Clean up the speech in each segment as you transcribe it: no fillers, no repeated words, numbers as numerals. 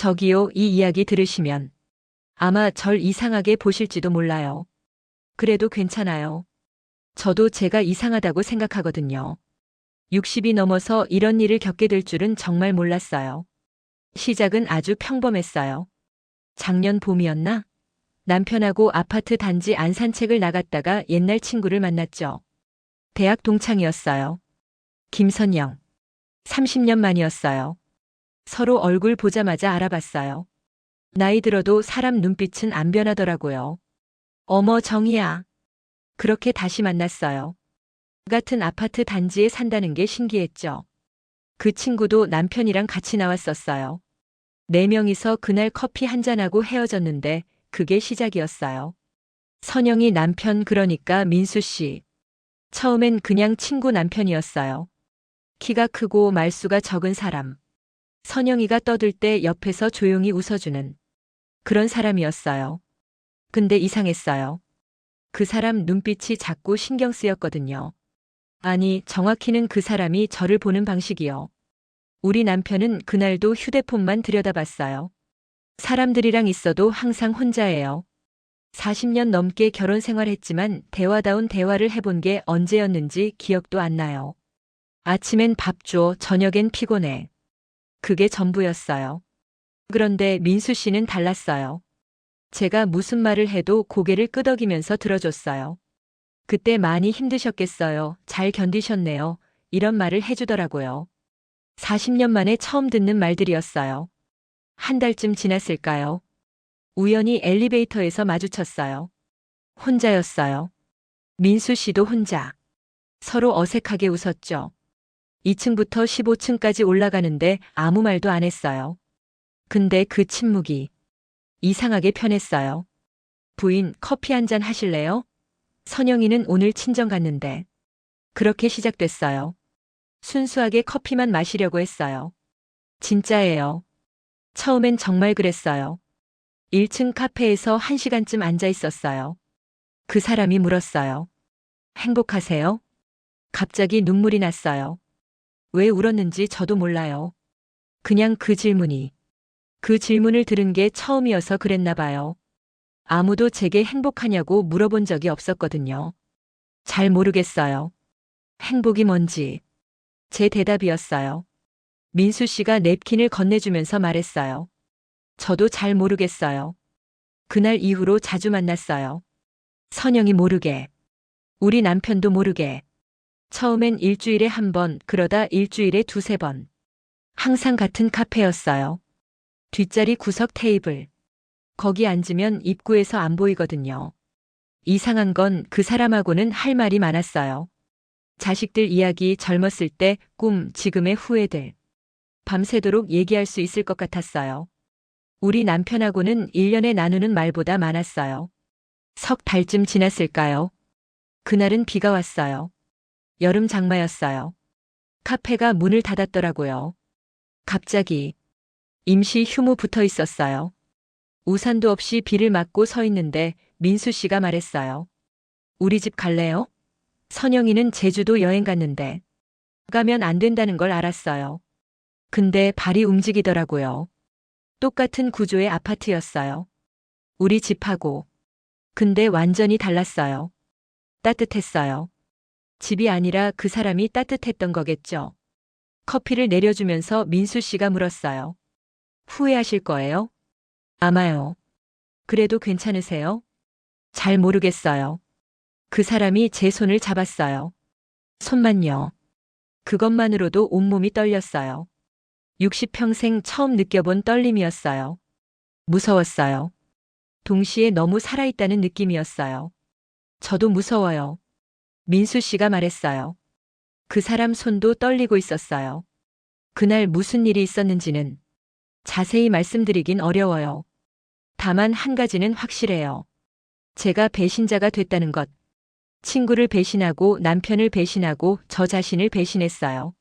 저기요, 이 이야기 들으시면 아마 절 이상하게 보실지도 몰라요. 그래도 괜찮아요. 저도 제가 이상하다고 생각하거든요. 60이 넘어서 이런 일을 겪게 될 줄은 정말 몰랐어요. 시작은 아주 평범했어요. 작년 봄이었나? 남편하고 아파트 단지 안 산책을 나갔다가 옛날 친구를 만났죠. 대학 동창이었어요. 김선영. 30년 만이었어요. 서로 얼굴 보자마자 알아봤어요. 나이 들어도 사람 눈빛은 안 변하더라고요. 어머, 정희야. 그렇게 다시 만났어요. 같은 아파트 단지에 산다는 게 신기했죠. 그 친구도 남편이랑 같이 나왔었어요. 4명이서 그날 커피 한잔하고 헤어졌는데 그게 시작이었어요. 선영이 남편, 그러니까 민수 씨. 처음엔 그냥 친구 남편이었어요. 키가 크고 말수가 적은 사람. 선영이가 떠들 때 옆에서 조용히 웃어주는 그런 사람이었어요. 근데 이상했어요. 그 사람 눈빛이 자꾸 신경 쓰였거든요. 아니, 정확히는 그 사람이 저를 보는 방식이요. 우리 남편은 그날도 휴대폰만 들여다봤어요. 사람들이랑 있어도 항상 혼자예요. 40년 넘게 결혼 생활했지만 대화다운 대화를 해본 게 언제였는지 기억도 안 나요. 아침엔 밥 줘, 저녁엔 피곤해. 그게 전부였어요. 그런데 민수 씨는 달랐어요. 제가 무슨 말을 해도 고개를 끄덕이면서 들어줬어요. 그때 많이 힘드셨겠어요. 잘 견디셨네요. 이런 말을 해주더라고요. 40년 만에 처음 듣는 말들이었어요. 한 달쯤 지났을까요? 우연히 엘리베이터에서 마주쳤어요. 혼자였어요. 민수 씨도 혼자. 서로 어색하게 웃었죠. 2층부터 15층까지 올라가는데 아무 말도 안 했어요. 근데 그 침묵이 이상하게 편했어요. 부인, 커피 한 잔 하실래요? 선영이는 오늘 친정 갔는데. 그렇게 시작됐어요. 순수하게 커피만 마시려고 했어요. 진짜예요. 처음엔 정말 그랬어요. 1층 카페에서 1시간쯤 앉아 있었어요. 그 사람이 물었어요. 행복하세요? 갑자기 눈물이 났어요. 왜 울었는지 저도 몰라요. 그냥 그 질문을 들은 게 처음이어서 그랬나 봐요. 아무도 제게 행복하냐고 물어본 적이 없었거든요. 잘 모르겠어요. 행복이 뭔지. 제 대답이었어요. 민수 씨가 냅킨을 건네주면서 말했어요. 저도 잘 모르겠어요. 그날 이후로 자주 만났어요. 선영이 모르게. 우리 남편도 모르게. 처음엔 일주일에 1번, 그러다 일주일에 2~3번. 항상 같은 카페였어요. 뒷자리 구석 테이블. 거기 앉으면 입구에서 안 보이거든요. 이상한 건 그 사람하고는 할 말이 많았어요. 자식들 이야기, 젊었을 때 꿈, 지금의 후회들. 밤새도록 얘기할 수 있을 것 같았어요. 우리 남편하고는 1년에 나누는 말보다 많았어요. 석 달쯤 지났을까요? 그날은 비가 왔어요. 여름 장마였어요. 카페가 문을 닫았더라고요. 갑자기 임시 휴무 붙어 있었어요. 우산도 없이 비를 맞고 서 있는데 민수 씨가 말했어요. 우리 집 갈래요? 선영이는 제주도 여행 갔는데 가면 안 된다는 걸 알았어요. 근데 발이 움직이더라고요. 똑같은 구조의 아파트였어요. 우리 집하고. 근데 완전히 달랐어요. 따뜻했어요. 집이 아니라 그 사람이 따뜻했던 거겠죠. 커피를 내려주면서 민수 씨가 물었어요. 후회하실 거예요? 아마요. 그래도 괜찮으세요? 잘 모르겠어요. 그 사람이 제 손을 잡았어요. 손만요. 그것만으로도 온몸이 떨렸어요. 60평생 처음 느껴본 떨림이었어요. 무서웠어요. 동시에 너무 살아있다는 느낌이었어요. 저도 무서워요. 민수 씨가 말했어요. 그 사람 손도 떨리고 있었어요. 그날 무슨 일이 있었는지는 자세히 말씀드리긴 어려워요. 다만 한 가지는 확실해요. 제가 배신자가 됐다는 것. 친구를 배신하고 남편을 배신하고 저 자신을 배신했어요.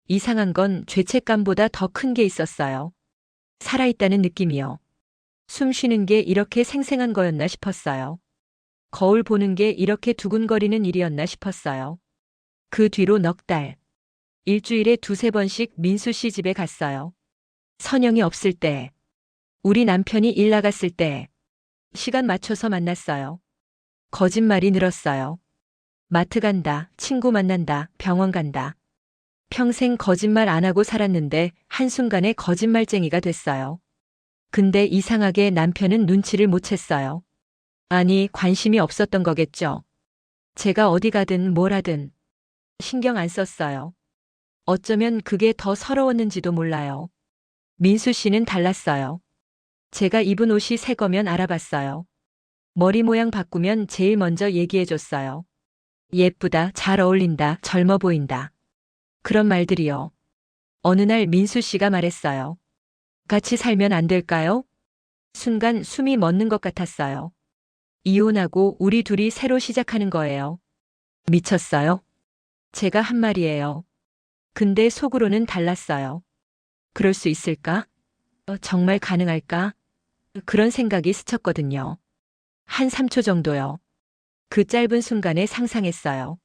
이상한 건 죄책감보다 더 큰 게 있었어요. 살아있다는 느낌이요. 숨 쉬는 게 이렇게 생생한 거였나 싶었어요. 거울 보는 게 이렇게 두근거리는 일이었나 싶었어요. 그 뒤로 넉 달. 일주일에 2~3번씩 민수 씨 집에 갔어요. 선영이 없을 때. 우리 남편이 일 나갔을 때 시간 맞춰서 만났어요. 거짓말이 늘었어요. 마트 간다, 친구 만난다, 병원 간다. 평생 거짓말 안 하고 살았는데 한순간에 거짓말쟁이가 됐어요. 근데 이상하게 남편은 눈치를 못 챘어요. 아니, 관심이 없었던 거겠죠. 제가 어디 가든 뭘 하든 신경 안 썼어요. 어쩌면 그게 더 서러웠는지도 몰라요. 민수 씨는 달랐어요. 제가 입은 옷이 새 거면 알아봤어요. 머리 모양 바꾸면 제일 먼저 얘기해 줬어요. 예쁘다, 잘 어울린다, 젊어 보인다. 그런 말들이요. 어느 날 민수 씨가 말했어요. 같이 살면 안 될까요? 순간 숨이 멎는 것 같았어요. 이혼하고 우리 둘이 새로 시작하는 거예요. 미쳤어요? 제가 한 말이에요. 근데 속으로는 달랐어요. 그럴 수 있을까? 정말 가능할까? 그런 생각이 스쳤거든요. 한 3초 정도요. 그 짧은 순간에 상상했어요.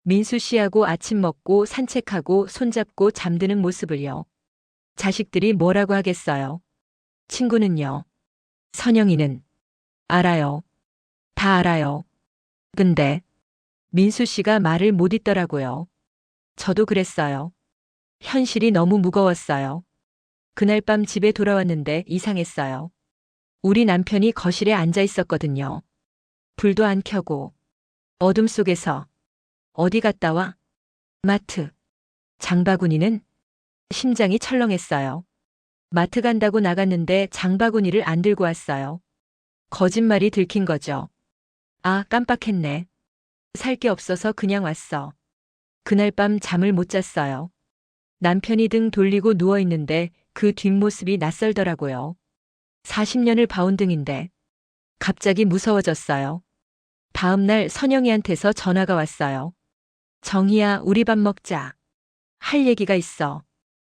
민수 씨하고 아침 먹고 산책하고 손잡고 잠드는 모습을요. 자식들이 뭐라고 하겠어요? 친구는요? 선영이는? 알아요. 다 알아요. 근데 민수 씨가 말을 못 잇더라고요. 저도 그랬어요. 현실이 너무 무거웠어요. 그날 밤 집에 돌아왔는데 이상했어요. 우리 남편이 거실에 앉아 있었거든요. 불도 안 켜고 어둠 속에서 어디 갔다 와? 마트. 장바구니는? 심장이 철렁했어요. 마트 간다고 나갔는데 장바구니를 안 들고 왔어요. 거짓말이 들킨 거죠. 아, 깜빡했네. 살 게 없어서 그냥 왔어. 그날 밤 잠을 못 잤어요. 남편이 등 돌리고 누워 있는데 그 뒷모습이 낯설더라고요. 40년을 봐온 등인데 갑자기 무서워졌어요. 다음 날 선영이한테서 전화가 왔어요. 정희야, 우리 밥 먹자. 할 얘기가 있어.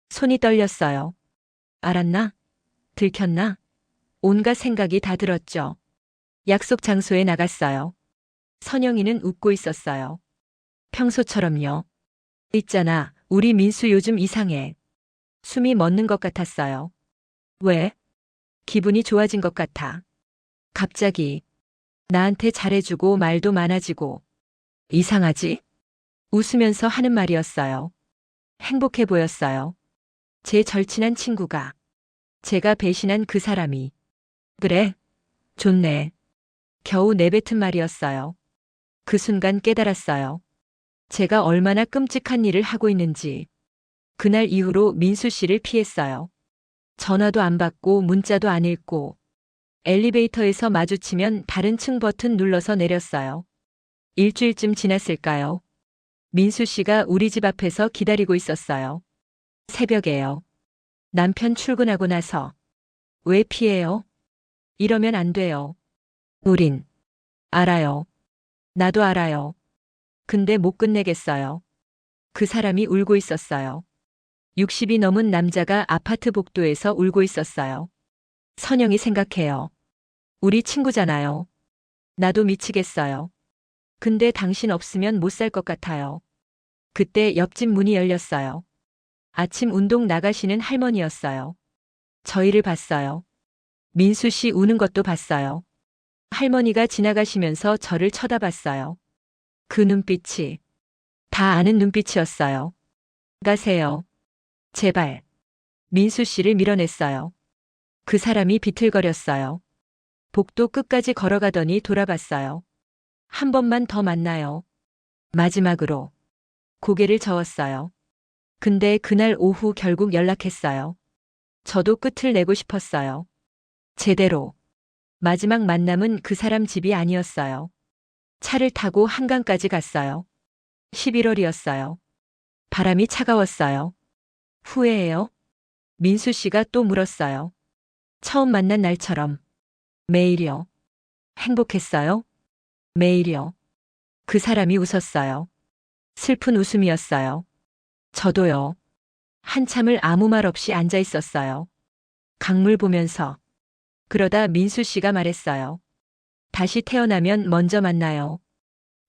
손이 떨렸어요. 알았나? 들켰나? 온갖 생각이 다 들었죠. 약속 장소에 나갔어요. 선영이는 웃고 있었어요. 평소처럼요. 있잖아, 우리 민수 요즘 이상해. 숨이 멎는 것 같았어요. 왜? 기분이 좋아진 것 같아. 갑자기 나한테 잘해주고 말도 많아지고. 이상하지? 웃으면서 하는 말이었어요. 행복해 보였어요. 제 절친한 친구가. 제가 배신한 그 사람이. 그래? 좋네. 겨우 내뱉은 말이었어요. 그 순간 깨달았어요. 제가 얼마나 끔찍한 일을 하고 있는지. 그날 이후로 민수 씨를 피했어요. 전화도 안 받고 문자도 안 읽고 엘리베이터에서 마주치면 다른 층 버튼 눌러서 내렸어요. 일주일쯤 지났을까요? 민수 씨가 우리 집 앞에서 기다리고 있었어요. 새벽에요. 남편 출근하고 나서. 왜 피해요? 이러면 안 돼요. 우린. 알아요. 나도 알아요. 근데 못 끝내겠어요. 그 사람이 울고 있었어요. 60이 넘은 남자가 아파트 복도에서 울고 있었어요. 선영이 생각해요. 우리 친구잖아요. 나도 미치겠어요. 근데 당신 없으면 못 살 것 같아요. 그때 옆집 문이 열렸어요. 아침 운동 나가시는 할머니였어요. 저희를 봤어요. 민수 씨 우는 것도 봤어요. 할머니가 지나가시면서 저를 쳐다봤어요. 그 눈빛이 다 아는 눈빛이었어요. 가세요. 제발. 민수 씨를 밀어냈어요. 그 사람이 비틀거렸어요. 복도 끝까지 걸어가더니 돌아봤어요. 한 번만 더 만나요. 마지막으로. 고개를 저었어요. 근데 그날 오후 결국 연락했어요. 저도 끝을 내고 싶었어요. 제대로. 마지막 만남은 그 사람 집이 아니었어요. 차를 타고 한강까지 갔어요. 11월이었어요. 바람이 차가웠어요. 후회해요? 민수 씨가 또 물었어요. 처음 만난 날처럼. 매일이요. 행복했어요? 매일이요. 그 사람이 웃었어요. 슬픈 웃음이었어요. 저도요. 한참을 아무 말 없이 앉아 있었어요. 강물 보면서. 그러다 민수 씨가 말했어요. 다시 태어나면 먼저 만나요.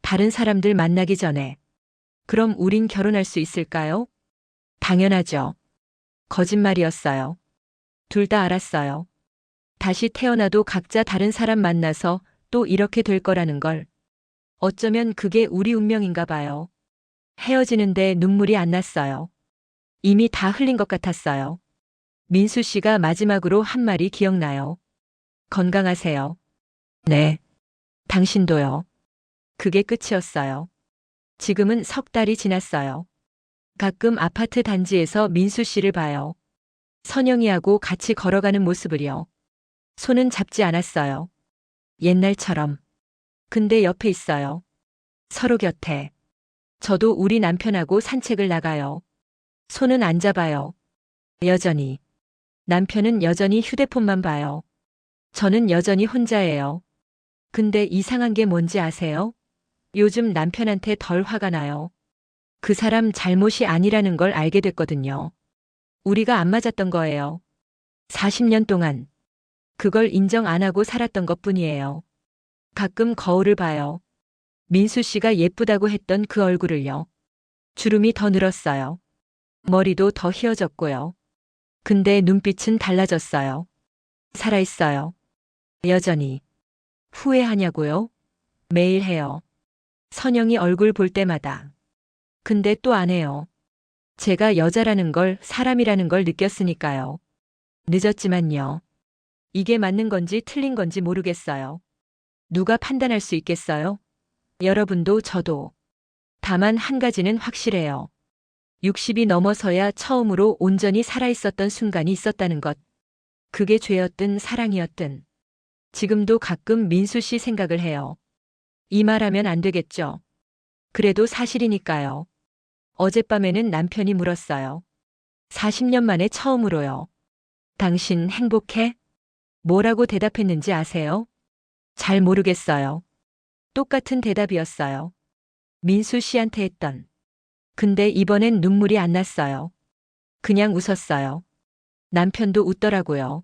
다른 사람들 만나기 전에. 그럼 우린 결혼할 수 있을까요? 당연하죠. 거짓말이었어요. 둘 다 알았어요. 다시 태어나도 각자 다른 사람 만나서 또 이렇게 될 거라는 걸. 어쩌면 그게 우리 운명인가 봐요. 헤어지는데 눈물이 안 났어요. 이미 다 흘린 것 같았어요. 민수 씨가 마지막으로 한 말이 기억나요. 건강하세요. 네. 당신도요. 그게 끝이었어요. 지금은 석 달이 지났어요. 가끔 아파트 단지에서 민수 씨를 봐요. 선영이하고 같이 걸어가는 모습을요. 손은 잡지 않았어요. 옛날처럼. 근데 옆에 있어요. 서로 곁에. 저도 우리 남편하고 산책을 나가요. 손은 안 잡아요. 여전히. 남편은 여전히 휴대폰만 봐요. 저는 여전히 혼자예요. 근데 이상한 게 뭔지 아세요? 요즘 남편한테 덜 화가 나요. 그 사람 잘못이 아니라는 걸 알게 됐거든요. 우리가 안 맞았던 거예요. 40년 동안. 그걸 인정 안 하고 살았던 것 뿐이에요. 가끔 거울을 봐요. 민수 씨가 예쁘다고 했던 그 얼굴을요. 주름이 더 늘었어요. 머리도 더 휘어졌고요. 근데 눈빛은 달라졌어요. 살아있어요. 여전히. 후회하냐고요? 매일 해요. 선영이 얼굴 볼 때마다. 근데 또 안 해요. 제가 여자라는 걸, 사람이라는 걸 느꼈으니까요. 늦었지만요. 이게 맞는 건지 틀린 건지 모르겠어요. 누가 판단할 수 있겠어요? 여러분도 저도. 다만 한 가지는 확실해요. 60이 넘어서야 처음으로 온전히 살아있었던 순간이 있었다는 것. 그게 죄였든 사랑이었든. 지금도 가끔 민수 씨 생각을 해요. 이 말하면 안 되겠죠. 그래도 사실이니까요. 어젯밤에는 남편이 물었어요. 40년 만에 처음으로요. 당신 행복해? 뭐라고 대답했는지 아세요? 잘 모르겠어요. 똑같은 대답이었어요. 민수 씨한테 했던. 근데 이번엔 눈물이 안 났어요. 그냥 웃었어요. 남편도 웃더라고요.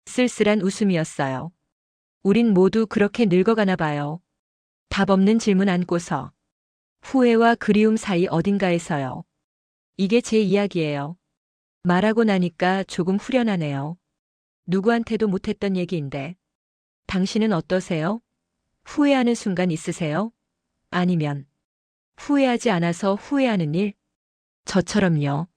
쓸쓸한 웃음이었어요. 우린 모두 그렇게 늙어가나 봐요. 답 없는 질문 안고서. 후회와 그리움 사이 어딘가에서요. 이게 제 이야기예요. 말하고 나니까 조금 후련하네요. 누구한테도 못했던 얘기인데. 당신은 어떠세요? 후회하는 순간 있으세요? 아니면 후회하지 않아서 후회하는 일? 저처럼요.